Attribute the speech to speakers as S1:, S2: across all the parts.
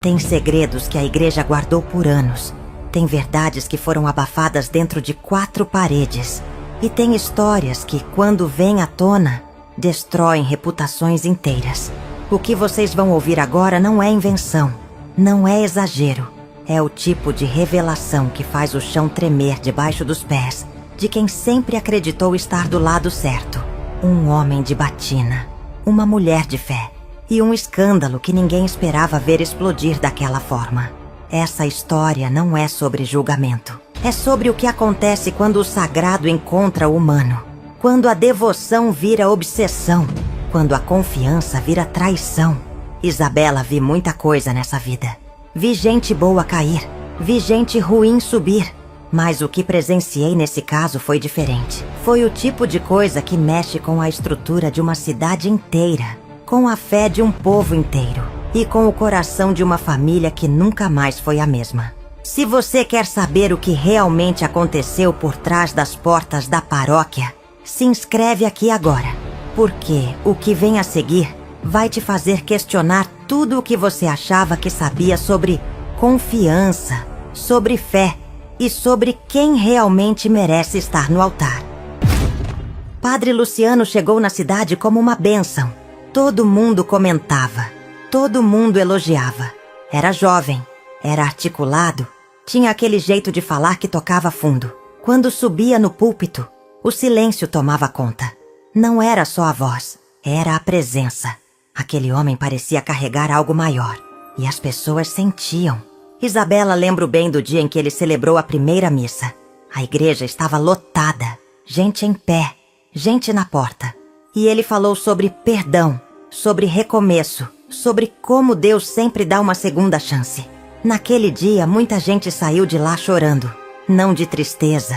S1: Tem segredos que a igreja guardou por anos. Tem verdades que foram abafadas dentro de 4 paredes. E tem histórias que, quando vêm à tona, destroem reputações inteiras. O que vocês vão ouvir agora não é invenção, não é exagero. É o tipo de revelação que faz o chão tremer debaixo dos pés de quem sempre acreditou estar do lado certo. Um homem de batina, uma mulher de fé e um escândalo que ninguém esperava ver explodir daquela forma. Essa história não é sobre julgamento. É sobre o que acontece quando o sagrado encontra o humano. Quando a devoção vira obsessão. Quando a confiança vira traição. Isabela, vi muita coisa nessa vida. Vi gente boa cair. Vi gente ruim subir. Mas o que presenciei nesse caso foi diferente. Foi o tipo de coisa que mexe com a estrutura de uma cidade inteira. Com a fé de um povo inteiro. E com o coração de uma família que nunca mais foi a mesma. Se você quer saber o que realmente aconteceu por trás das portas da paróquia, se inscreve aqui agora. Porque o que vem a seguir vai te fazer questionar tudo o que você achava que sabia sobre confiança, sobre fé e sobre quem realmente merece estar no altar. Padre Luciano chegou na cidade como uma bênção. Todo mundo comentava, todo mundo elogiava. Era jovem, era articulado, tinha aquele jeito de falar que tocava fundo. Quando subia no púlpito, o silêncio tomava conta. Não era só a voz, era a presença. Aquele homem parecia carregar algo maior, e as pessoas sentiam. Isabela lembra bem do dia em que ele celebrou a primeira missa. A igreja estava lotada, gente em pé, gente na porta. E ele falou sobre perdão, sobre recomeço, sobre como Deus sempre dá uma segunda chance. Naquele dia, muita gente saiu de lá chorando. Não de tristeza,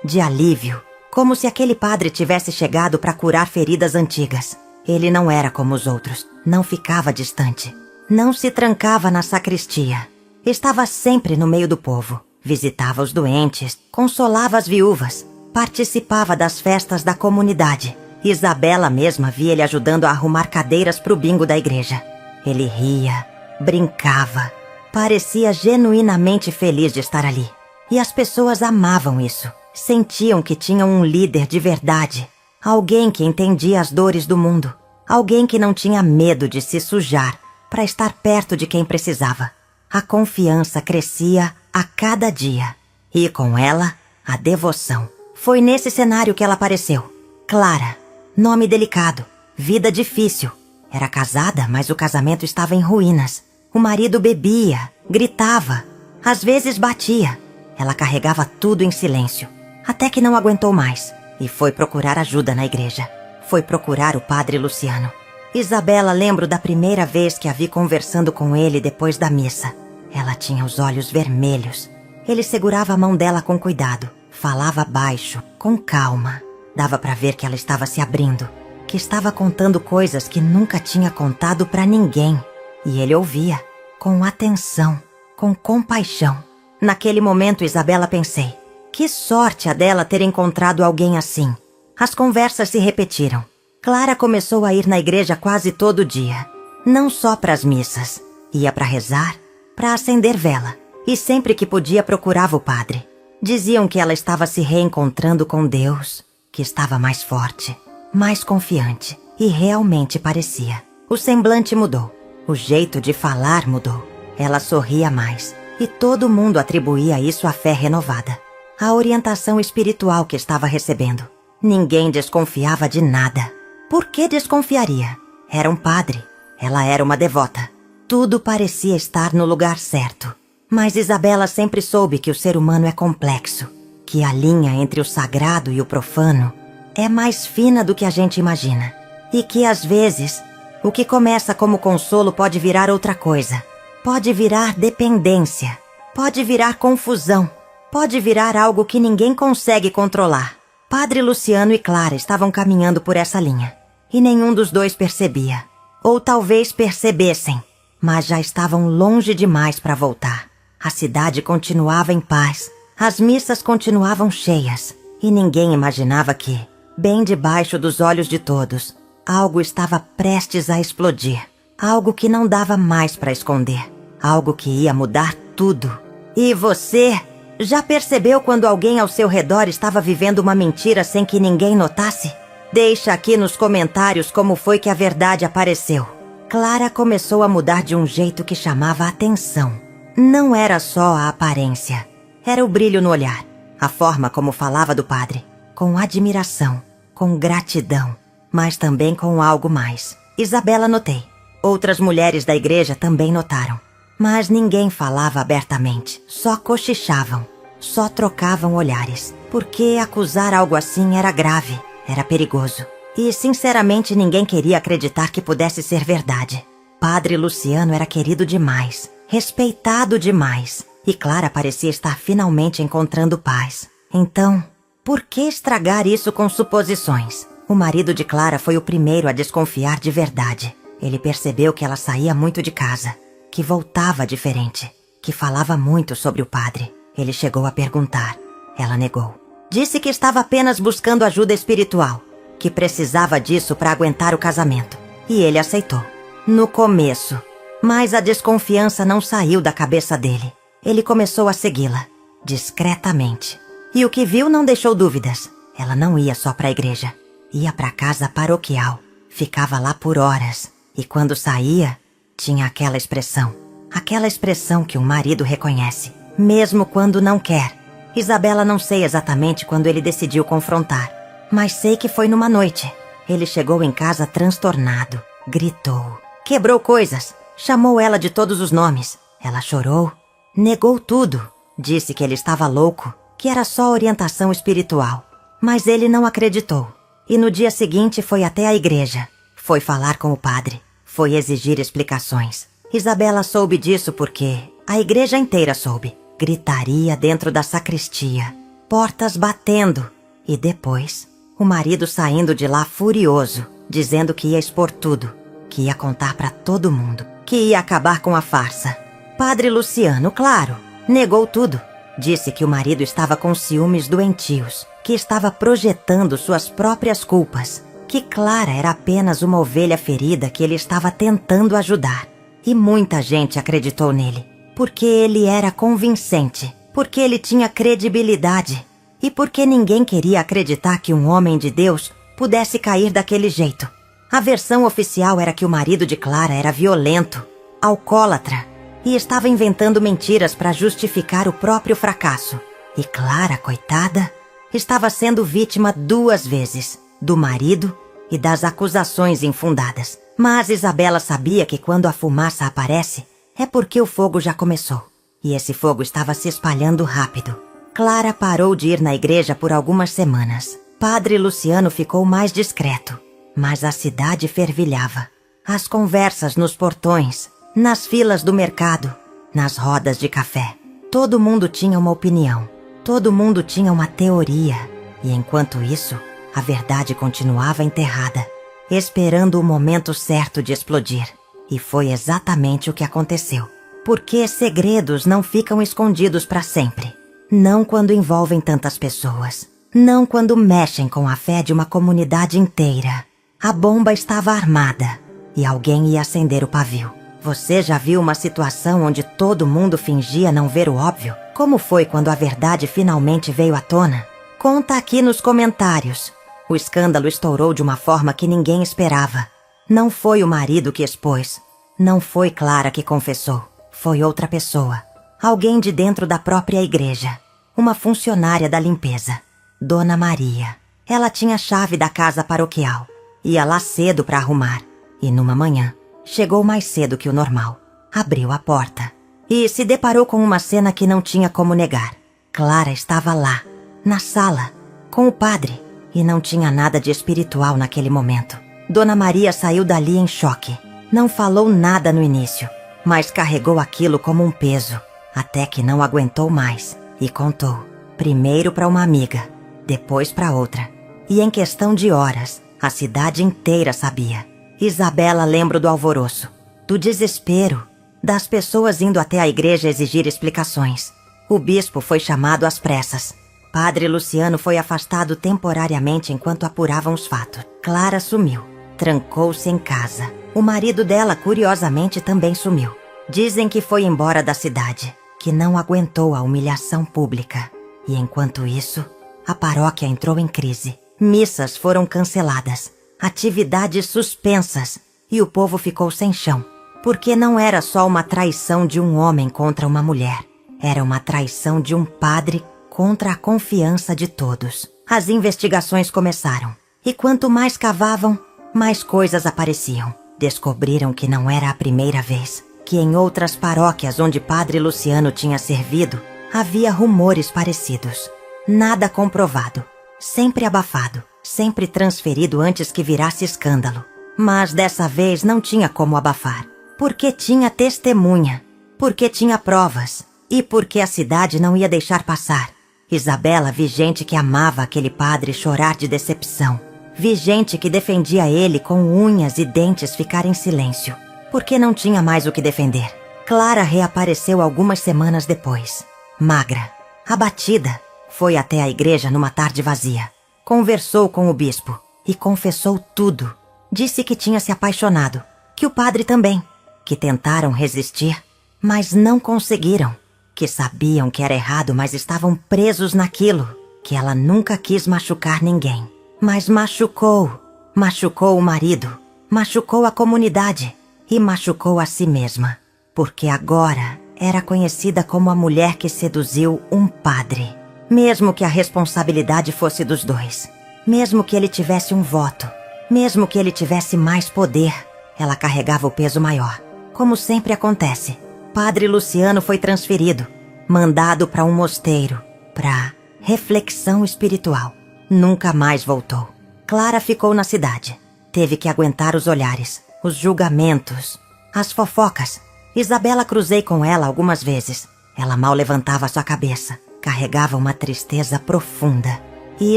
S1: de alívio. Como se aquele padre tivesse chegado para curar feridas antigas. Ele não era como os outros, não ficava distante. Não se trancava na sacristia. Estava sempre no meio do povo. Visitava os doentes, consolava as viúvas, participava das festas da comunidade. Isabela mesma via ele ajudando a arrumar cadeiras para o bingo da igreja. Ele ria, brincava, parecia genuinamente feliz de estar ali. E as pessoas amavam isso. Sentiam que tinham um líder de verdade. Alguém que entendia as dores do mundo. Alguém que não tinha medo de se sujar para estar perto de quem precisava. A confiança crescia a cada dia. E com ela, a devoção. Foi nesse cenário que ela apareceu. Clara. Nome delicado, vida difícil. Era casada, mas o casamento estava em ruínas. O marido bebia, gritava, às vezes batia. Ela carregava tudo em silêncio, até que não aguentou mais e foi procurar ajuda na igreja. Foi procurar o padre Luciano. Isabela lembra da primeira vez que a vi conversando com ele depois da missa. Ela tinha os olhos vermelhos. Ele segurava a mão dela com cuidado, falava baixo, com calma. Dava para ver que ela estava se abrindo, que estava contando coisas que nunca tinha contado para ninguém. E ele ouvia, com atenção, com compaixão. Naquele momento, Isabela, pensei, que sorte a dela ter encontrado alguém assim. As conversas se repetiram. Clara começou a ir na igreja quase todo dia. Não só para as missas. Ia para rezar, para acender vela. E sempre que podia procurava o padre. Diziam que ela estava se reencontrando com Deus, que estava mais forte, mais confiante, e realmente parecia. O semblante mudou, o jeito de falar mudou. Ela sorria mais, e todo mundo atribuía isso à fé renovada, à orientação espiritual que estava recebendo. Ninguém desconfiava de nada. Por que desconfiaria? Era um padre, ela era uma devota. Tudo parecia estar no lugar certo. Mas Isabela sempre soube que o ser humano é complexo, que a linha entre o sagrado e o profano é mais fina do que a gente imagina. E que, às vezes, o que começa como consolo pode virar outra coisa. Pode virar dependência. Pode virar confusão. Pode virar algo que ninguém consegue controlar. Padre Luciano e Clara estavam caminhando por essa linha. E nenhum dos dois percebia. Ou talvez percebessem, mas já estavam longe demais para voltar. A cidade continuava em paz. As missas continuavam cheias. E ninguém imaginava que, bem debaixo dos olhos de todos, algo estava prestes a explodir. Algo que não dava mais para esconder. algo que ia mudar tudo. E você já percebeu quando alguém ao seu redor estava vivendo uma mentira sem que ninguém notasse? Deixa aqui nos comentários como foi que a verdade apareceu. Clara começou a mudar de um jeito que chamava a atenção. Não era só a aparência, era o brilho no olhar, a forma como falava do padre, com admiração, com gratidão, mas também com algo mais. Isabela notei. Outras mulheres da igreja também notaram. Mas ninguém falava abertamente, só cochichavam, só trocavam olhares, porque acusar algo assim era grave, era perigoso. E, sinceramente, ninguém queria acreditar que pudesse ser verdade. Padre Luciano era querido demais, respeitado demais, e Clara parecia estar finalmente encontrando paz. Então, por que estragar isso com suposições? O marido de Clara foi o primeiro a desconfiar de verdade. Ele percebeu que ela saía muito de casa, que voltava diferente, que falava muito sobre o padre. Ele chegou a perguntar. Ela negou. Disse que estava apenas buscando ajuda espiritual, que precisava disso para aguentar o casamento. E ele aceitou. No começo. Mas a desconfiança não saiu da cabeça dele. Ele começou a segui-la, discretamente. E o que viu não deixou dúvidas. Ela não ia só para a igreja. Ia para a casa paroquial. Ficava lá por horas. E quando saía, tinha aquela expressão. Aquela expressão que um marido reconhece, mesmo quando não quer. Isabela não sei exatamente quando ele decidiu confrontar, mas sei que foi numa noite. Ele chegou em casa transtornado, gritou, quebrou coisas, chamou ela de todos os nomes. Ela chorou, negou tudo, disse que ele estava louco, que era só orientação espiritual. Mas ele não acreditou. E no dia seguinte foi até a igreja. Foi falar com o padre. Foi exigir explicações. Isabela soube disso porque a igreja inteira soube. Gritaria dentro da sacristia. Portas batendo. E depois, o marido saindo de lá furioso, dizendo que ia expor tudo, que ia contar para todo mundo, que ia acabar com a farsa. Padre Luciano, claro, negou tudo. Disse que o marido estava com ciúmes doentios, que estava projetando suas próprias culpas, que Clara era apenas uma ovelha ferida que ele estava tentando ajudar. E muita gente acreditou nele, porque ele era convincente, porque ele tinha credibilidade e porque ninguém queria acreditar que um homem de Deus pudesse cair daquele jeito. A versão oficial era que o marido de Clara era violento, alcoólatra, e estava inventando mentiras para justificar o próprio fracasso. E Clara, coitada, estava sendo vítima 2 vezes, do marido e das acusações infundadas. Mas Isabela sabia que quando a fumaça aparece, é porque o fogo já começou. E esse fogo estava se espalhando rápido. Clara parou de ir na igreja por algumas semanas. Padre Luciano ficou mais discreto, mas a cidade fervilhava. As conversas nos portões, nas filas do mercado, nas rodas de café. Todo mundo tinha uma opinião. Todo mundo tinha uma teoria. E enquanto isso, a verdade continuava enterrada, esperando o momento certo de explodir. E foi exatamente o que aconteceu. Porque segredos não ficam escondidos para sempre. Não quando envolvem tantas pessoas. Não quando mexem com a fé de uma comunidade inteira. A bomba estava armada e alguém ia acender o pavio. Você já viu uma situação onde todo mundo fingia não ver o óbvio? Como foi quando a verdade finalmente veio à tona? Conta aqui nos comentários. O escândalo estourou de uma forma que ninguém esperava. Não foi o marido que expôs. Não foi Clara que confessou. Foi outra pessoa. Alguém de dentro da própria igreja. Uma funcionária da limpeza. Dona Maria. Ela tinha a chave da casa paroquial. Ia lá cedo para arrumar. E numa manhã, chegou mais cedo que o normal. Abriu a porta. E se deparou com uma cena que não tinha como negar. Clara estava lá, na sala, com o padre. E não tinha nada de espiritual naquele momento. Dona Maria saiu dali em choque. Não falou nada no início, mas carregou aquilo como um peso, até que não aguentou mais e contou. Primeiro para uma amiga, depois para outra. E em questão de horas, a cidade inteira sabia. Isabela lembra do alvoroço, do desespero, das pessoas indo até a igreja exigir explicações. O bispo foi chamado às pressas. Padre Luciano foi afastado temporariamente enquanto apuravam os fatos. Clara sumiu. Trancou-se em casa. O marido dela, curiosamente, também sumiu. Dizem que foi embora da cidade, que não aguentou a humilhação pública. E enquanto isso, a paróquia entrou em crise. Missas foram canceladas, atividades suspensas e o povo ficou sem chão. Porque não era só uma traição de um homem contra uma mulher. Era uma traição de um padre contra a confiança de todos. As investigações começaram. E quanto mais cavavam, mais coisas apareciam. Descobriram que não era a primeira vez. Que em outras paróquias onde Padre Luciano tinha servido, havia rumores parecidos. Nada comprovado. Sempre abafado. Sempre transferido antes que virasse escândalo. Mas dessa vez não tinha como abafar. Porque tinha testemunha. Porque tinha provas. E porque a cidade não ia deixar passar. Isabela vi gente que amava aquele padre chorar de decepção. Vi gente que defendia ele com unhas e dentes ficar em silêncio. Porque não tinha mais o que defender. Clara reapareceu algumas semanas depois. Magra, abatida, foi até a igreja numa tarde vazia. Conversou com o bispo e confessou tudo. Disse que tinha se apaixonado, que o padre também. Que tentaram resistir, mas não conseguiram. Que sabiam que era errado, mas estavam presos naquilo. Que ela nunca quis machucar ninguém. Mas machucou. Machucou o marido. Machucou a comunidade. E machucou a si mesma. Porque agora era conhecida como a mulher que seduziu um padre. Mesmo que a responsabilidade fosse dos dois. Mesmo que ele tivesse um voto. Mesmo que ele tivesse mais poder. Ela carregava o peso maior. Como sempre acontece, Padre Luciano foi transferido, mandado para um mosteiro, para reflexão espiritual. Nunca mais voltou. Clara ficou na cidade. Teve que aguentar os olhares, os julgamentos, as fofocas. Isabela cruzei com ela algumas vezes. Ela mal levantava sua cabeça, carregava uma tristeza profunda. E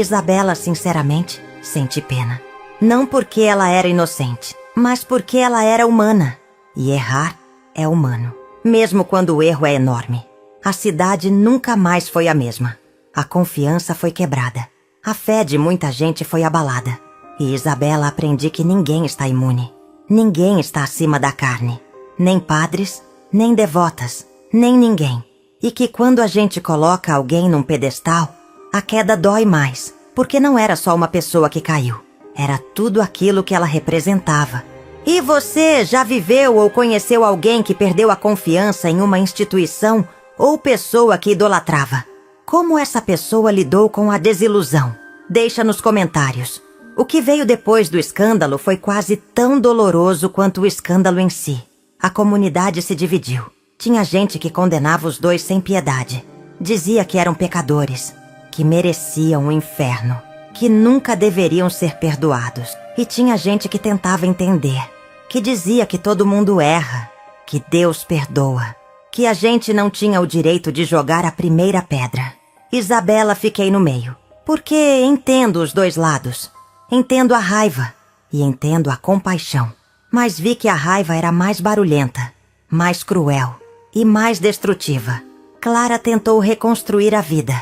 S1: Isabela, sinceramente, senti pena. Não porque ela era inocente, mas porque ela era humana. E errar é humano, mesmo quando o erro é enorme. A cidade nunca mais foi a mesma. A confiança foi quebrada. A fé de muita gente foi abalada. E Isabela aprendi que ninguém está imune. Ninguém está acima da carne. Nem padres, nem devotas, nem ninguém. E que quando a gente coloca alguém num pedestal, a queda dói mais. Porque não era só uma pessoa que caiu. Era tudo aquilo que ela representava. E você já viveu ou conheceu alguém que perdeu a confiança em uma instituição ou pessoa que idolatrava? Como essa pessoa lidou com a desilusão? Deixa nos comentários. O que veio depois do escândalo foi quase tão doloroso quanto o escândalo em si. A comunidade se dividiu. Tinha gente que condenava os dois sem piedade. Dizia que eram pecadores, que mereciam o inferno, que nunca deveriam ser perdoados. E tinha gente que tentava entender, que dizia que todo mundo erra, que Deus perdoa, que a gente não tinha o direito de jogar a primeira pedra. Isabela, fiquei no meio, porque entendo os dois lados. Entendo a raiva e entendo a compaixão. Mas vi que a raiva era mais barulhenta, mais cruel e mais destrutiva. Clara tentou reconstruir a vida.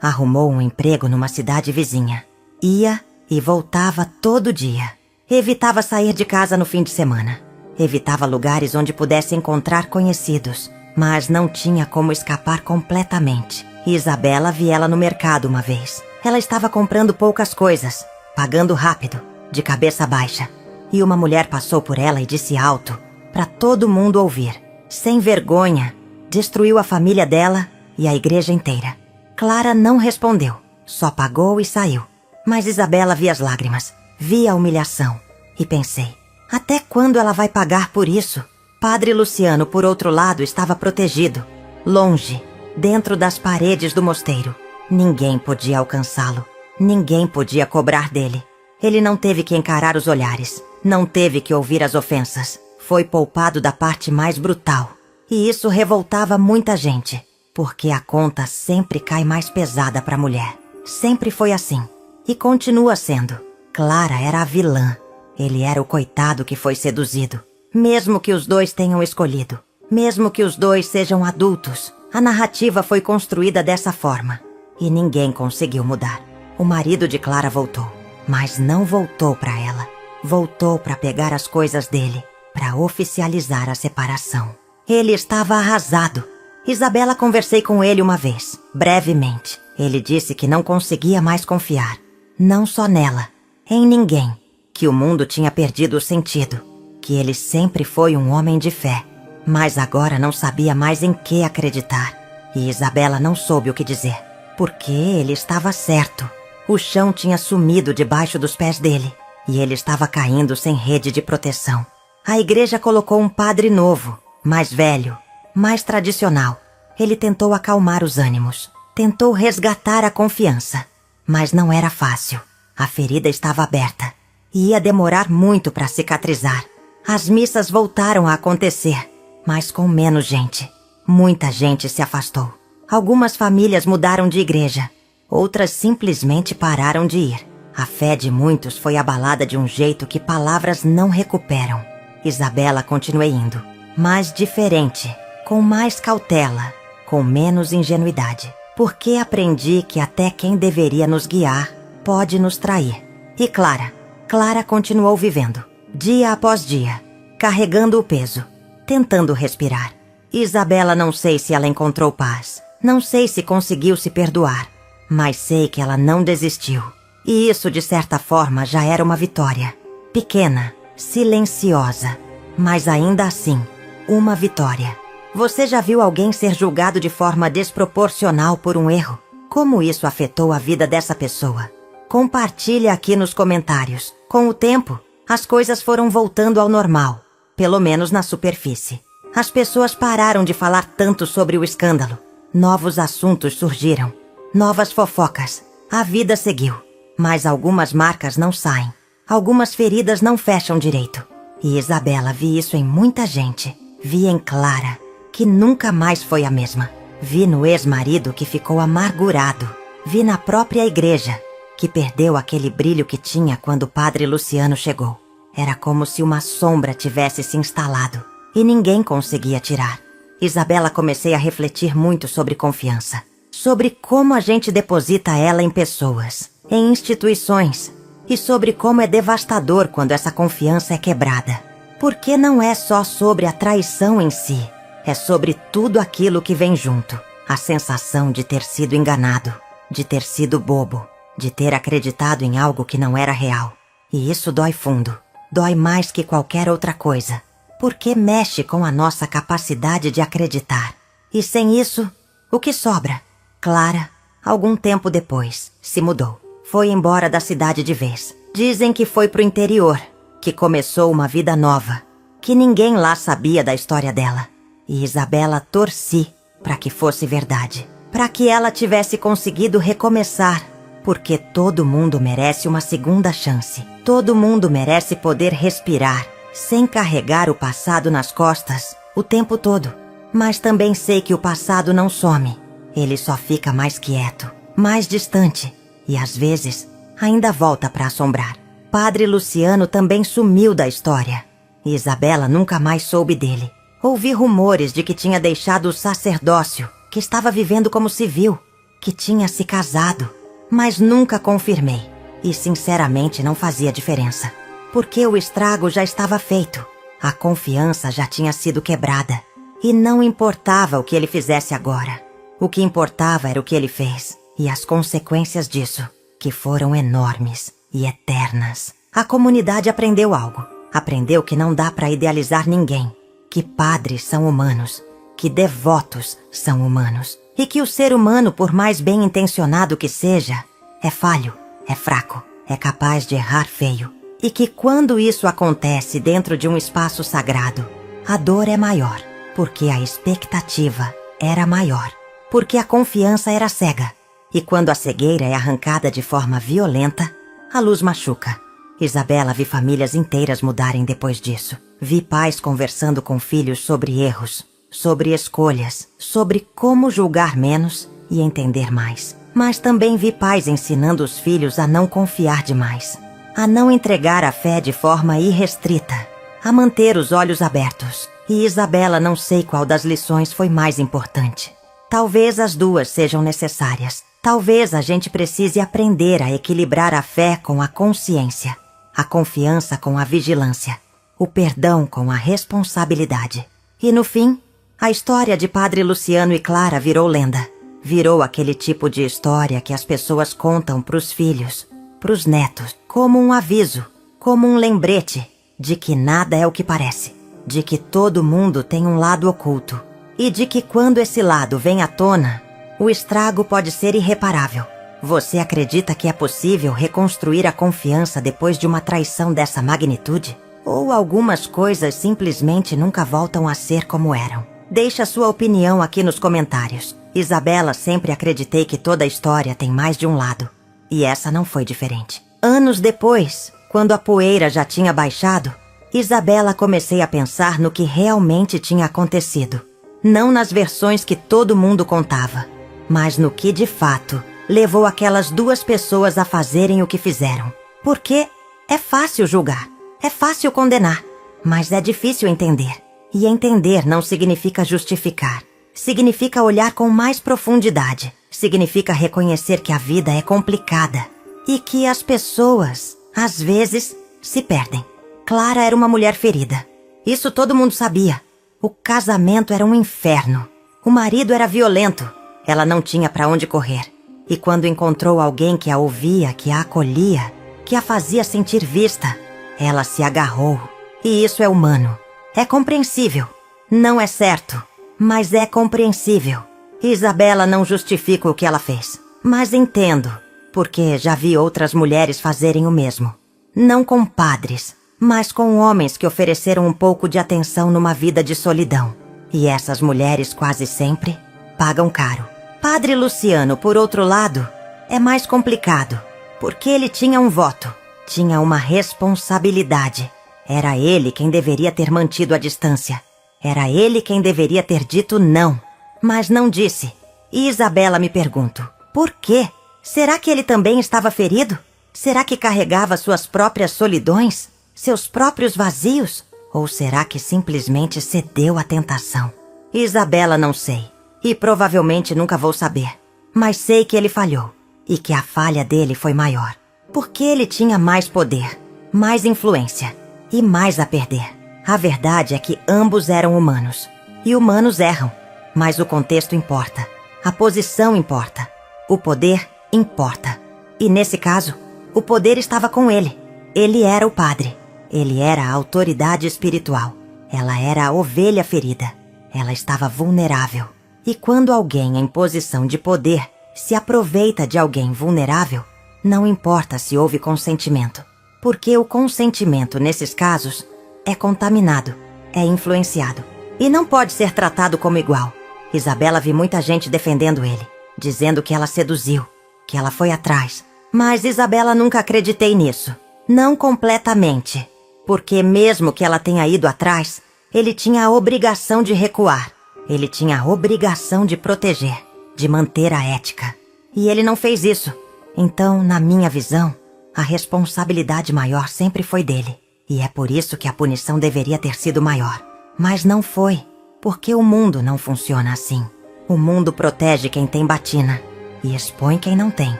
S1: Arrumou um emprego numa cidade vizinha. Ia e voltava todo dia. Evitava sair de casa no fim de semana. Evitava lugares onde pudesse encontrar conhecidos. Mas não tinha como escapar completamente. Isabela vi ela no mercado uma vez. Ela estava comprando poucas coisas, pagando rápido, de cabeça baixa. E uma mulher passou por ela e disse alto, para todo mundo ouvir. Sem vergonha, destruiu a família dela e a igreja inteira. Clara não respondeu, só pagou e saiu. Mas Isabela via as lágrimas, via a humilhação. E pensei, até quando ela vai pagar por isso? Padre Luciano, por outro lado, estava protegido. Longe, dentro das paredes do mosteiro. Ninguém podia alcançá-lo. Ninguém podia cobrar dele. Ele não teve que encarar os olhares. Não teve que ouvir as ofensas. Foi poupado da parte mais brutal. E isso revoltava muita gente. Porque a conta sempre cai mais pesada para a mulher. Sempre foi assim. E continua sendo. Clara era a vilã. Ele era o coitado que foi seduzido. Mesmo que os dois tenham escolhido. Mesmo que os dois sejam adultos. A narrativa foi construída dessa forma. E ninguém conseguiu mudar. O marido de Clara voltou. Mas não voltou para ela. Voltou para pegar as coisas dele. Para oficializar a separação. Ele estava arrasado. Isabela, conversei com ele uma vez, brevemente. Ele disse que não conseguia mais confiar. Não só nela, em ninguém. Que o mundo tinha perdido o sentido. Que ele sempre foi um homem de fé. Mas agora não sabia mais em que acreditar. E Isabela não soube o que dizer. Porque ele estava certo. O chão tinha sumido debaixo dos pés dele. E ele estava caindo sem rede de proteção. A igreja colocou um padre novo, mais velho, mais tradicional. Ele tentou acalmar os ânimos. Tentou resgatar a confiança. Mas não era fácil. A ferida estava aberta. E ia demorar muito para cicatrizar. As missas voltaram a acontecer, mas com menos gente. Muita gente se afastou. Algumas famílias mudaram de igreja. Outras simplesmente pararam de ir. A fé de muitos foi abalada de um jeito que palavras não recuperam. Isabela continuou indo, mas diferente, com mais cautela, com menos ingenuidade. Porque aprendi que até quem deveria nos guiar pode nos trair. E Clara continuou vivendo, dia após dia, carregando o peso, tentando respirar. Isabela, não sei se ela encontrou paz, não sei se conseguiu se perdoar, mas sei que ela não desistiu. E isso, de certa forma, já era uma vitória. Pequena, silenciosa, mas ainda assim, uma vitória. Você já viu alguém ser julgado de forma desproporcional por um erro? Como isso afetou a vida dessa pessoa? Compartilhe aqui nos comentários. Com o tempo, as coisas foram voltando ao normal, pelo menos na superfície. As pessoas pararam de falar tanto sobre o escândalo. Novos assuntos surgiram, novas fofocas. A vida seguiu, mas algumas marcas não saem. Algumas feridas não fecham direito. E Isabela, vi isso em muita gente. Vi em Clara, que nunca mais foi a mesma. Vi no ex-marido, que ficou amargurado. Vi na própria igreja, que perdeu aquele brilho que tinha quando o padre Luciano chegou. Era como se uma sombra tivesse se instalado e ninguém conseguia tirar. Isabela, comecei a refletir muito sobre confiança. Sobre como a gente deposita ela em pessoas, em instituições. E sobre como é devastador quando essa confiança é quebrada. Porque não é só sobre a traição em si. É sobre tudo aquilo que vem junto. A sensação de ter sido enganado, de ter sido bobo, de ter acreditado em algo que não era real. E isso dói fundo. Dói mais que qualquer outra coisa. Porque mexe com a nossa capacidade de acreditar. E sem isso, o que sobra? Clara, algum tempo depois, se mudou. Foi embora da cidade de vez. Dizem que foi pro interior, que começou uma vida nova, que ninguém lá sabia da história dela. E Isabela, torci para que fosse verdade. Para que ela tivesse conseguido recomeçar. Porque todo mundo merece uma segunda chance. Todo mundo merece poder respirar, sem carregar o passado nas costas o tempo todo. Mas também sei que o passado não some. Ele só fica mais quieto, mais distante. E às vezes, ainda volta para assombrar. Padre Luciano também sumiu da história. E Isabela nunca mais soube dele. Ouvi rumores de que tinha deixado o sacerdócio, que estava vivendo como civil, que tinha se casado. Mas nunca confirmei. E sinceramente não fazia diferença. Porque o estrago já estava feito. A confiança já tinha sido quebrada. E não importava o que ele fizesse agora. O que importava era o que ele fez. E as consequências disso, que foram enormes e eternas. A comunidade aprendeu algo. Aprendeu que não dá para idealizar ninguém. Que padres são humanos. Que devotos são humanos. E que o ser humano, por mais bem intencionado que seja, é falho, é fraco, é capaz de errar feio. E que quando isso acontece dentro de um espaço sagrado, a dor é maior. Porque a expectativa era maior. Porque a confiança era cega. E quando a cegueira é arrancada de forma violenta, a luz machuca. Isabela, vi famílias inteiras mudarem depois disso. Vi pais conversando com filhos sobre erros, sobre escolhas, sobre como julgar menos e entender mais. Mas também vi pais ensinando os filhos a não confiar demais, a não entregar a fé de forma irrestrita, a manter os olhos abertos. E Isabela, não sei qual das lições foi mais importante. Talvez as duas sejam necessárias. Talvez a gente precise aprender a equilibrar a fé com a consciência, a confiança com a vigilância, o perdão com a responsabilidade. E no fim, A história de Padre Luciano e Clara virou lenda. Virou aquele tipo de história que as pessoas contam pros filhos, pros netos, como um aviso, como um lembrete de que nada é o que parece, de que todo mundo tem um lado oculto e de que quando esse lado vem à tona, o estrago pode ser irreparável. Você acredita que é possível reconstruir a confiança depois de uma traição dessa magnitude? Ou algumas coisas simplesmente nunca voltam a ser como eram? Deixa sua opinião aqui nos comentários. Isabela, sempre acreditei que toda história tem mais de um lado. E essa não foi diferente. Anos depois, quando a poeira já tinha baixado, Isabela, comecei a pensar no que realmente tinha acontecido. Não nas versões que todo mundo contava, mas no que de fato levou aquelas duas pessoas a fazerem o que fizeram. Porque é fácil julgar, é fácil condenar, mas é difícil entender. E entender não significa justificar. Significa olhar com mais profundidade. Significa reconhecer que a vida é complicada e que as pessoas, às vezes, se perdem. Clara era uma mulher ferida. Isso todo mundo sabia. O casamento era um inferno. O marido era violento. Ela não tinha para onde correr. E quando encontrou alguém que a ouvia, que a acolhia, que a fazia sentir vista, ela se agarrou. E isso é humano. É compreensível. Não é certo, mas é compreensível. Isabela não justifica o que ela fez, mas entendo, porque já vi outras mulheres fazerem o mesmo. Não com padres, mas com homens que ofereceram um pouco de atenção numa vida de solidão. E essas mulheres quase sempre pagam caro. Padre Luciano, por outro lado, é mais complicado, porque ele tinha um voto, tinha uma responsabilidade. Era ele quem deveria ter mantido a distância. Era ele quem deveria ter dito não. Mas não disse. E Isabela, me pergunto, por quê? Será que ele também estava ferido? Será que carregava suas próprias solidões? Seus próprios vazios? Ou será que simplesmente cedeu à tentação? Isabela, não sei. E provavelmente nunca vou saber. Mas sei que ele falhou. E que a falha dele foi maior. Porque ele tinha mais poder, mais influência e mais a perder. A verdade é que ambos eram humanos. E humanos erram. Mas o contexto importa. A posição importa. O poder importa. E nesse caso, o poder estava com ele. Ele era o padre. Ele era a autoridade espiritual. Ela era a ovelha ferida. Ela estava vulnerável. E quando alguém em posição de poder se aproveita de alguém vulnerável, não importa se houve consentimento. Porque o consentimento, nesses casos, é contaminado, é influenciado. E não pode ser tratado como igual. Isabela viu muita gente defendendo ele, dizendo que ela seduziu, que ela foi atrás. Mas Isabela, nunca acreditei nisso. Não completamente. Porque mesmo que ela tenha ido atrás, ele tinha a obrigação de recuar. Ele tinha a obrigação de proteger, de manter a ética. E ele não fez isso. Então, na minha visão, a responsabilidade maior sempre foi dele. E é por isso que a punição deveria ter sido maior. Mas não foi, porque o mundo não funciona assim. O mundo protege quem tem batina e expõe quem não tem.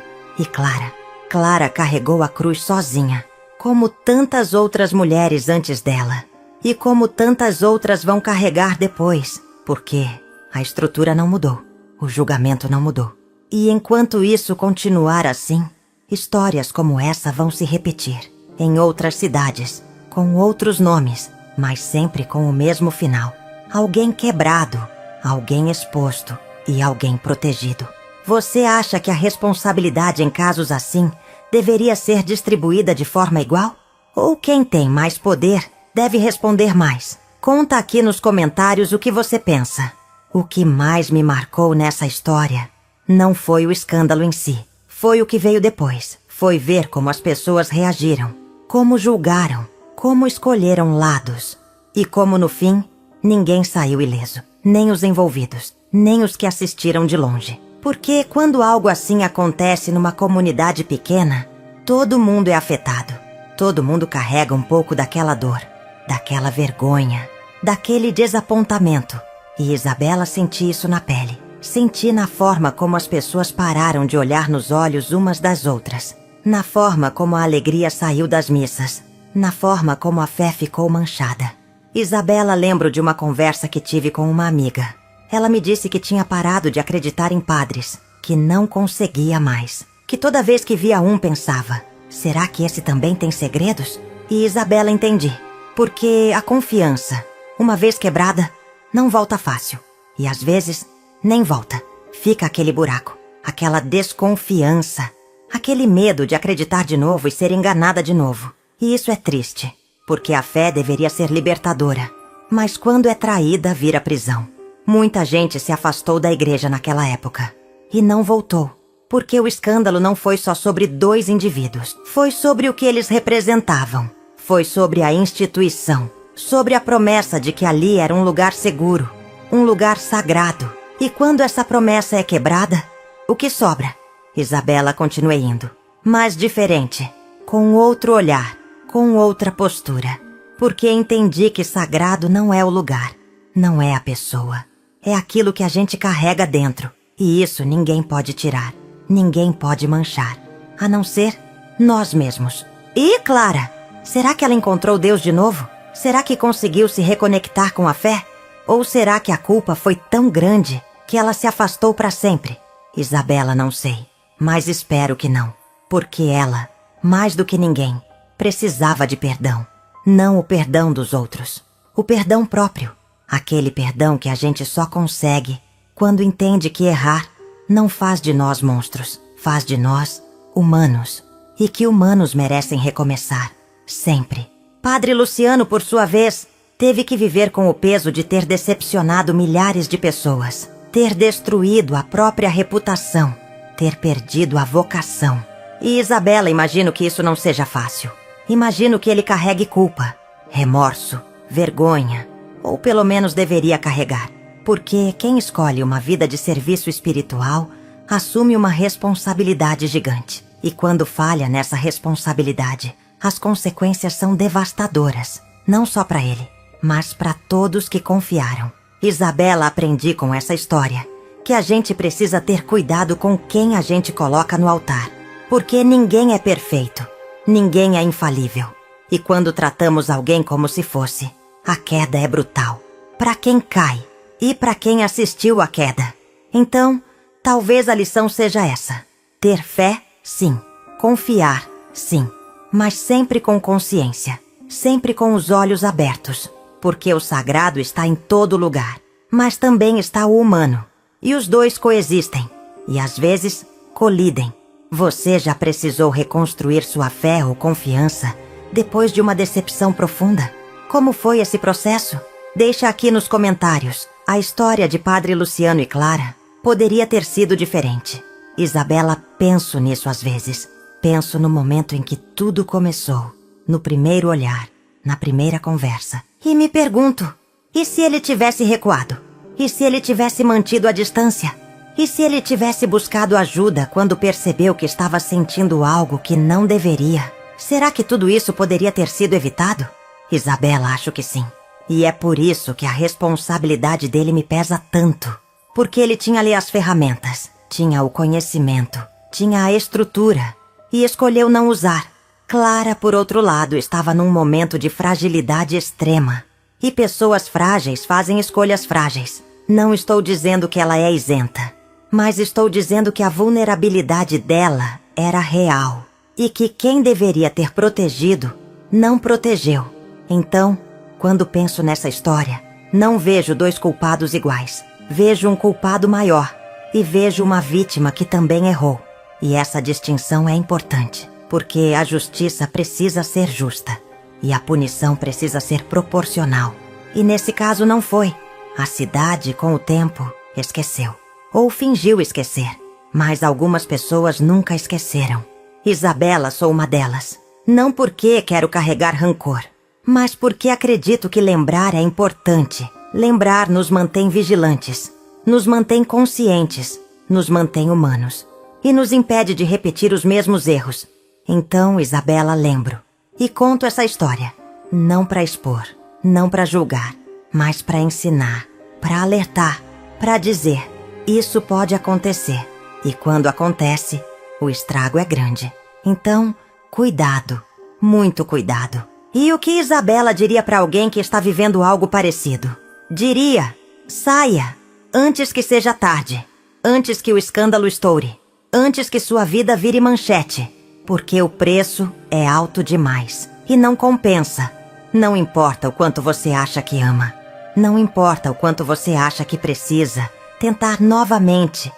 S1: E Clara carregou a cruz sozinha, como tantas outras mulheres antes dela. E como tantas outras vão carregar depois, porque a estrutura não mudou, o julgamento não mudou. E enquanto isso continuar assim, histórias como essa vão se repetir em outras cidades, com outros nomes, mas sempre com o mesmo final. Alguém quebrado, alguém exposto e alguém protegido. Você acha que a responsabilidade em casos assim deveria ser distribuída de forma igual? Ou quem tem mais poder deve responder mais? Conta aqui nos comentários o que você pensa. O que mais me marcou nessa história não foi o escândalo em si. Foi o que veio depois. Foi ver como as pessoas reagiram, como julgaram, como escolheram lados. E como no fim, ninguém saiu ileso. Nem os envolvidos, nem os que assistiram de longe. Porque quando algo assim acontece numa comunidade pequena, todo mundo é afetado. Todo mundo carrega um pouco daquela dor, daquela vergonha, daquele desapontamento. E Isabela senti isso na pele. Senti na forma como as pessoas pararam de olhar nos olhos umas das outras. Na forma como a alegria saiu das missas. Na forma como a fé ficou manchada. Isabela, lembro de uma conversa que tive com uma amiga. Ela me disse que tinha parado de acreditar em padres, que não conseguia mais, que toda vez que via um pensava, será que esse também tem segredos? E Isabela, entendi, porque a confiança, uma vez quebrada, não volta fácil. E às vezes, nem volta. Fica aquele buraco, aquela desconfiança, aquele medo de acreditar de novo e ser enganada de novo. E isso é triste, porque a fé deveria ser libertadora. Mas quando é traída, vira prisão. Muita gente se afastou da igreja naquela época e não voltou, porque o escândalo não foi só sobre 2 indivíduos. Foi sobre o que eles representavam. Foi sobre a instituição, sobre a promessa de que ali era um lugar seguro, um lugar sagrado. E quando essa promessa é quebrada, o que sobra? Isabela, continuei indo, mas diferente, com outro olhar, com outra postura, porque entendi que sagrado não é o lugar, não é a pessoa, é aquilo que a gente carrega dentro, e isso ninguém pode tirar, ninguém pode manchar, a não ser nós mesmos. E Clara, será que ela encontrou Deus de novo? Será que conseguiu se reconectar com a fé? Ou será que a culpa foi tão grande que ela se afastou para sempre? Isabela, não sei, mas espero que não, porque ela, mais do que ninguém, precisava de perdão. Não o perdão dos outros, o perdão próprio. Aquele perdão que a gente só consegue quando entende que errar não faz de nós monstros, faz de nós humanos. E que humanos merecem recomeçar, sempre. Padre Luciano, por sua vez, teve que viver com o peso de ter decepcionado milhares de pessoas, ter destruído a própria reputação, ter perdido a vocação. E Isabela, imagino que isso não seja fácil. Imagino que ele carregue culpa, remorso, vergonha, ou pelo menos deveria carregar. Porque quem escolhe uma vida de serviço espiritual assume uma responsabilidade gigante. E quando falha nessa responsabilidade, as consequências são devastadoras, não só para ele, mas para todos que confiaram. Isabela, aprendi com essa história que a gente precisa ter cuidado com quem a gente coloca no altar, porque ninguém é perfeito, ninguém é infalível. E quando tratamos alguém como se fosse, a queda é brutal, para quem cai e para quem assistiu à queda. Então, talvez a lição seja essa: ter fé, sim, confiar, sim, mas sempre com consciência, sempre com os olhos abertos, porque o sagrado está em todo lugar, mas também está o humano, e os dois coexistem, e às vezes colidem. Você já precisou reconstruir sua fé ou confiança depois de uma decepção profunda? Como foi esse processo? Deixa aqui nos comentários. A história de Padre Luciano e Clara poderia ter sido diferente. Isabela, penso nisso às vezes. Penso no momento em que tudo começou, no primeiro olhar, na primeira conversa. E me pergunto, e se ele tivesse recuado? E se ele tivesse mantido a distância? E se ele tivesse buscado ajuda quando percebeu que estava sentindo algo que não deveria? Será que tudo isso poderia ter sido evitado? Isabela, acho que sim. E é por isso que a responsabilidade dele me pesa tanto. Porque ele tinha ali as ferramentas, tinha o conhecimento, tinha a estrutura, e escolheu não usar. Clara, por outro lado, estava num momento de fragilidade extrema. E pessoas frágeis fazem escolhas frágeis. Não estou dizendo que ela é isenta, mas estou dizendo que a vulnerabilidade dela era real. E que quem deveria ter protegido, não protegeu. Então, quando penso nessa história, não vejo 2 culpados iguais. Vejo um culpado maior e vejo uma vítima que também errou. E essa distinção é importante, porque a justiça precisa ser justa e a punição precisa ser proporcional. E nesse caso não foi. A cidade, com o tempo, esqueceu. Ou fingiu esquecer. Mas algumas pessoas nunca esqueceram. Isabela, sou uma delas. Não porque quero carregar rancor, mas porque acredito que lembrar é importante. Lembrar nos mantém vigilantes, nos mantém conscientes, nos mantém humanos e nos impede de repetir os mesmos erros. Então, Isabela, lembro e conto essa história, não para expor, não para julgar, mas para ensinar, para alertar, para dizer, isso pode acontecer. E quando acontece, o estrago é grande. Então, cuidado, muito cuidado. E o que Isabela diria para alguém que está vivendo algo parecido? Diria: saia, antes que seja tarde, antes que o escândalo estoure, antes que sua vida vire manchete, porque o preço é alto demais e não compensa. Não importa o quanto você acha que ama, não importa o quanto você acha que precisa tentar novamente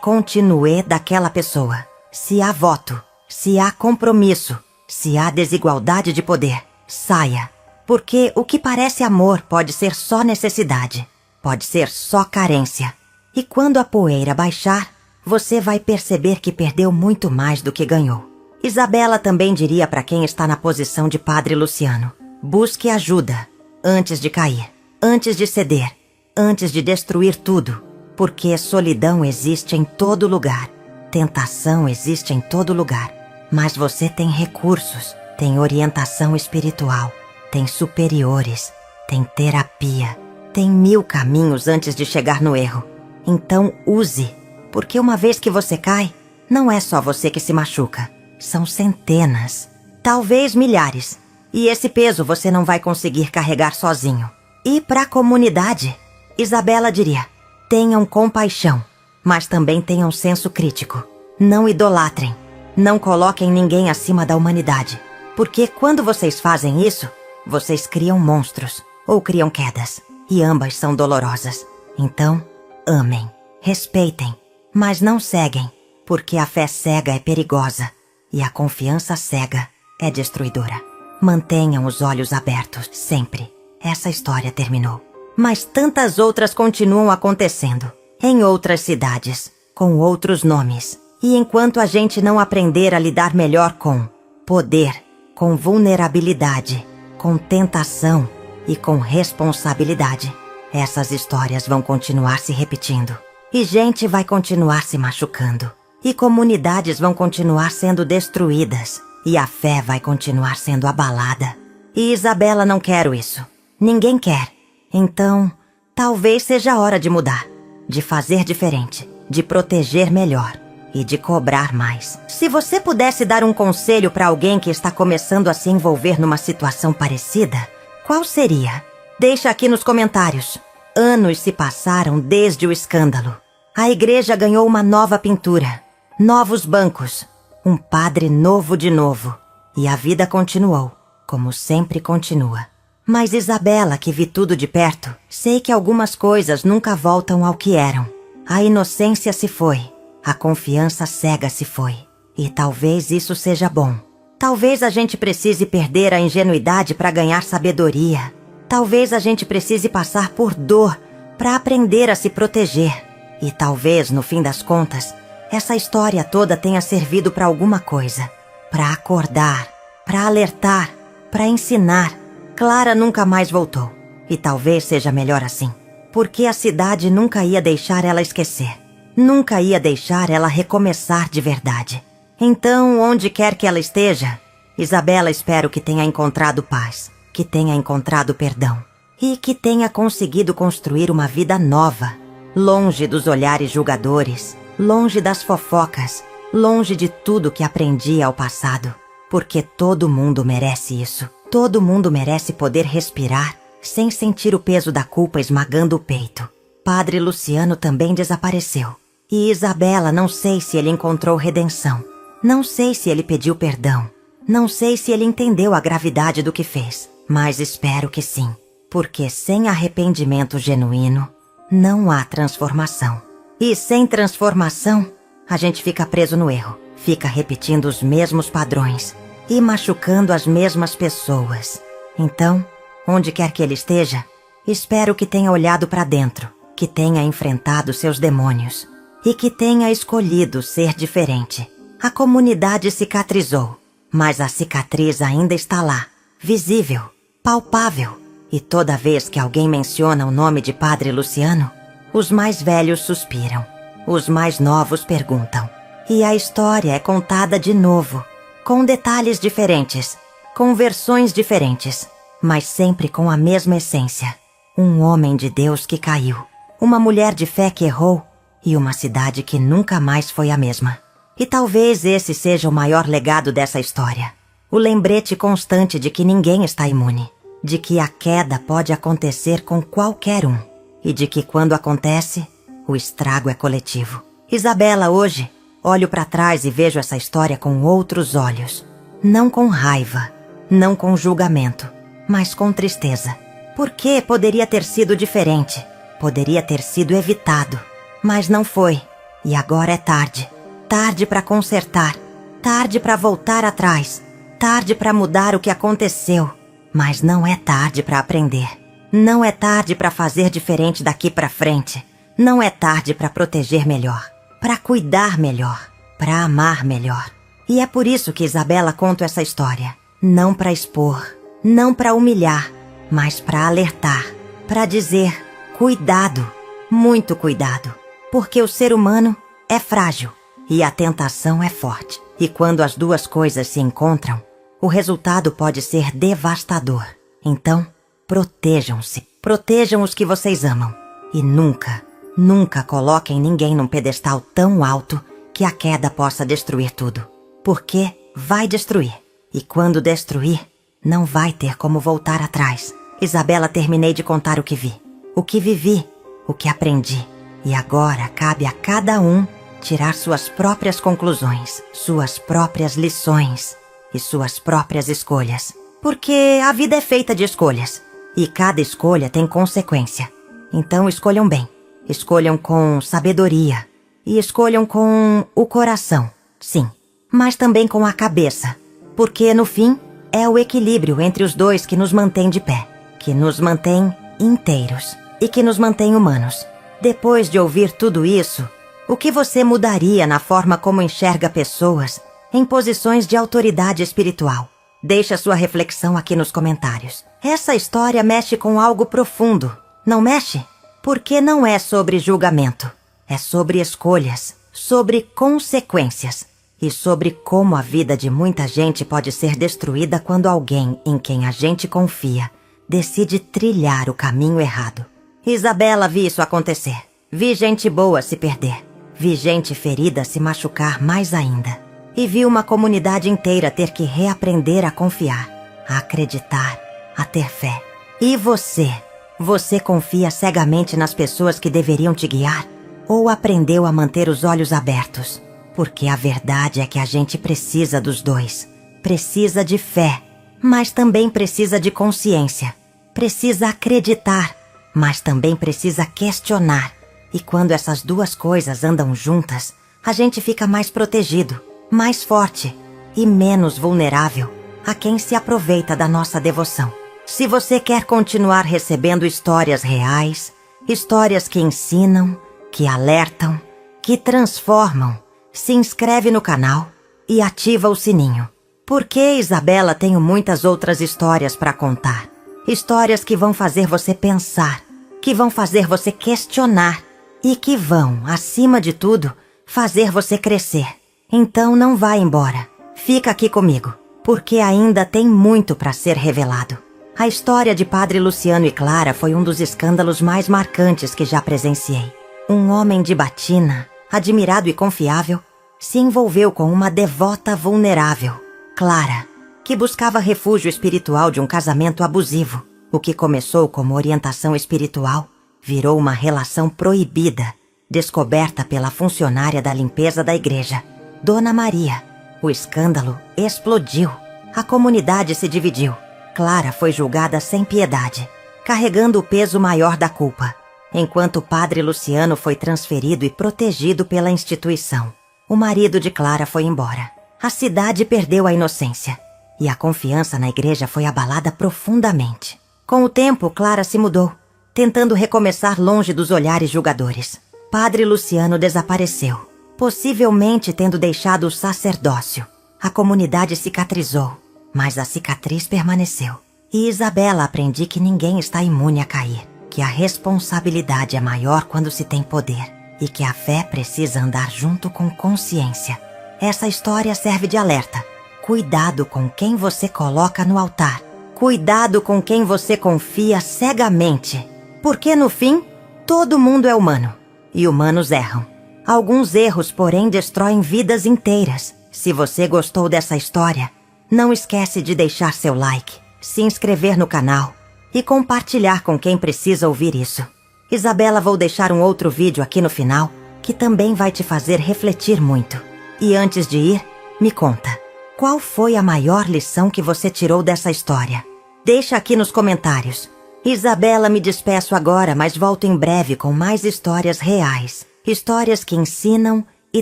S1: continue daquela pessoa. Se há voto, se há compromisso, se há desigualdade de poder, saia. Porque o que parece amor pode ser só necessidade, pode ser só carência. E quando a poeira baixar, você vai perceber que perdeu muito mais do que ganhou. Isabela também diria para quem está na posição de Padre Luciano: busque ajuda antes de cair, antes de ceder, antes de destruir tudo. Porque solidão existe em todo lugar, tentação existe em todo lugar. Mas você tem recursos, tem orientação espiritual, tem superiores, tem terapia, tem 1000 caminhos antes de chegar no erro. Então use, porque uma vez que você cai, não é só você que se machuca, são centenas, talvez milhares. E esse peso você não vai conseguir carregar sozinho. E para a comunidade, Isabela diria: tenham compaixão, mas também tenham senso crítico. Não idolatrem, não coloquem ninguém acima da humanidade. Porque quando vocês fazem isso, vocês criam monstros ou criam quedas, e ambas são dolorosas. Então, amem, respeitem, mas não ceguem, porque a fé cega é perigosa e a confiança cega é destruidora. Mantenham os olhos abertos, sempre. Essa história terminou. Mas tantas outras continuam acontecendo, em outras cidades, com outros nomes. E enquanto a gente não aprender a lidar melhor com poder, com vulnerabilidade, com tentação e com responsabilidade, essas histórias vão continuar se repetindo. E gente vai continuar se machucando. E comunidades vão continuar sendo destruídas. E a fé vai continuar sendo abalada. E Isabela não quer isso. Ninguém quer. Então, talvez seja a hora de mudar, de fazer diferente, de proteger melhor e de cobrar mais. Se você pudesse dar um conselho para alguém que está começando a se envolver numa situação parecida, qual seria? Deixa aqui nos comentários. Anos se passaram desde o escândalo. A igreja ganhou uma nova pintura, novos bancos, um padre novo de novo. E a vida continuou, como sempre continua. Mas Isabela, que vi tudo de perto, sei que algumas coisas nunca voltam ao que eram. A inocência se foi, a confiança cega se foi. E talvez isso seja bom. Talvez a gente precise perder a ingenuidade para ganhar sabedoria. Talvez a gente precise passar por dor para aprender a se proteger. E talvez, no fim das contas, essa história toda tenha servido para alguma coisa. Para acordar, para alertar, para ensinar. Clara nunca mais voltou. E talvez seja melhor assim. Porque a cidade nunca ia deixar ela esquecer. Nunca ia deixar ela recomeçar de verdade. Então, onde quer que ela esteja, Isabela, espero que tenha encontrado paz, que tenha encontrado perdão e que tenha conseguido construir uma vida nova, longe dos olhares julgadores, longe das fofocas, longe de tudo que aprendi ao passado. Porque todo mundo merece isso. Todo mundo merece poder respirar sem sentir o peso da culpa esmagando o peito. Padre Luciano também desapareceu. E Isabela, não sei se ele encontrou redenção. Não sei se ele pediu perdão. Não sei se ele entendeu a gravidade do que fez. Mas espero que sim. Porque sem arrependimento genuíno, não há transformação. E sem transformação, a gente fica preso no erro. Fica repetindo os mesmos padrões e machucando as mesmas pessoas. Então, onde quer que ele esteja, espero que tenha olhado para dentro, que tenha enfrentado seus demônios e que tenha escolhido ser diferente. A comunidade cicatrizou, mas a cicatriz ainda está lá, visível, palpável. E toda vez que alguém menciona o nome de Padre Luciano, os mais velhos suspiram, os mais novos perguntam. E a história é contada de novo, com detalhes diferentes, com versões diferentes, mas sempre com a mesma essência. Um homem de Deus que caiu, uma mulher de fé que errou e uma cidade que nunca mais foi a mesma. E talvez esse seja o maior legado dessa história. O lembrete constante de que ninguém está imune, de que a queda pode acontecer com qualquer um e de que quando acontece, o estrago é coletivo. Isabela, hoje, olho para trás e vejo essa história com outros olhos. Não com raiva, não com julgamento, mas com tristeza. Porque poderia ter sido diferente, poderia ter sido evitado, mas não foi. E agora é tarde. Tarde para consertar, tarde para voltar atrás, tarde para mudar o que aconteceu. Mas não é tarde para aprender. Não é tarde para fazer diferente daqui para frente. Não é tarde para proteger melhor, para cuidar melhor, para amar melhor. E é por isso que Isabela conta essa história. Não para expor, não para humilhar, mas para alertar, para dizer: cuidado, muito cuidado, porque o ser humano é frágil e a tentação é forte. E quando as duas coisas se encontram, o resultado pode ser devastador. Então, protejam-se, protejam os que vocês amam e nunca, nunca coloquem ninguém num pedestal tão alto que a queda possa destruir tudo, porque vai destruir. E quando destruir, não vai ter como voltar atrás. Isabela, terminei de contar o que vi, o que vivi, o que aprendi. E agora cabe a cada um tirar suas próprias conclusões, suas próprias lições e suas próprias escolhas. Porque a vida é feita de escolhas e cada escolha tem consequência. Então escolham bem, escolham com sabedoria e escolham com o coração, sim, mas também com a cabeça. Porque, no fim, é o equilíbrio entre os dois que nos mantém de pé, que nos mantém inteiros e que nos mantém humanos. Depois de ouvir tudo isso, o que você mudaria na forma como enxerga pessoas em posições de autoridade espiritual? Deixe a sua reflexão aqui nos comentários. Essa história mexe com algo profundo, não mexe? Porque não é sobre julgamento, é sobre escolhas, sobre consequências. E sobre como a vida de muita gente pode ser destruída quando alguém em quem a gente confia decide trilhar o caminho errado. Isabela, vi isso acontecer. Vi gente boa se perder. Vi gente ferida se machucar mais ainda. E vi uma comunidade inteira ter que reaprender a confiar, a acreditar, a ter fé. E você? Você confia cegamente nas pessoas que deveriam te guiar? Ou aprendeu a manter os olhos abertos? Porque a verdade é que a gente precisa dos dois. Precisa de fé, mas também precisa de consciência. Precisa acreditar, mas também precisa questionar. E quando essas duas coisas andam juntas, a gente fica mais protegido, mais forte e menos vulnerável a quem se aproveita da nossa devoção. Se você quer continuar recebendo histórias reais, histórias que ensinam, que alertam, que transformam, se inscreve no canal e ativa o sininho. Porque, Isabela, tenho muitas outras histórias para contar. Histórias que vão fazer você pensar, que vão fazer você questionar e que vão, acima de tudo, fazer você crescer. Então não vá embora. Fica aqui comigo, porque ainda tem muito para ser revelado. A história de Padre Luciano e Clara foi um dos escândalos mais marcantes que já presenciei. Um homem de batina, admirado e confiável, se envolveu com uma devota vulnerável, Clara, que buscava refúgio espiritual de um casamento abusivo. O que começou como orientação espiritual virou uma relação proibida, descoberta pela funcionária da limpeza da igreja, Dona Maria. O escândalo explodiu. A comunidade se dividiu. Clara foi julgada sem piedade, carregando o peso maior da culpa, enquanto o Padre Luciano foi transferido e protegido pela instituição. O marido de Clara foi embora. A cidade perdeu a inocência e a confiança na igreja foi abalada profundamente. Com o tempo, Clara se mudou, tentando recomeçar longe dos olhares julgadores. Padre Luciano desapareceu, possivelmente tendo deixado o sacerdócio. A comunidade cicatrizou, mas a cicatriz permaneceu. E Isabela, aprendi que ninguém está imune a cair, que a responsabilidade é maior quando se tem poder e que a fé precisa andar junto com consciência. Essa história serve de alerta. Cuidado com quem você coloca no altar. Cuidado com quem você confia cegamente. Porque no fim, todo mundo é humano. E humanos erram. Alguns erros, porém, destroem vidas inteiras. Se você gostou dessa história, Não esquece de deixar seu like, se inscrever no canal e compartilhar com quem precisa ouvir isso. Isabela, vou deixar um outro vídeo aqui no final que também vai te fazer refletir muito. E antes de ir, me conta, qual foi a maior lição que você tirou dessa história? Deixa aqui nos comentários. Isabela, me despeço agora, mas volto em breve com mais histórias reais. Histórias que ensinam e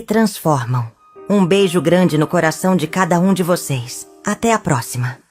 S1: transformam. Um beijo grande no coração de cada um de vocês. Até a próxima.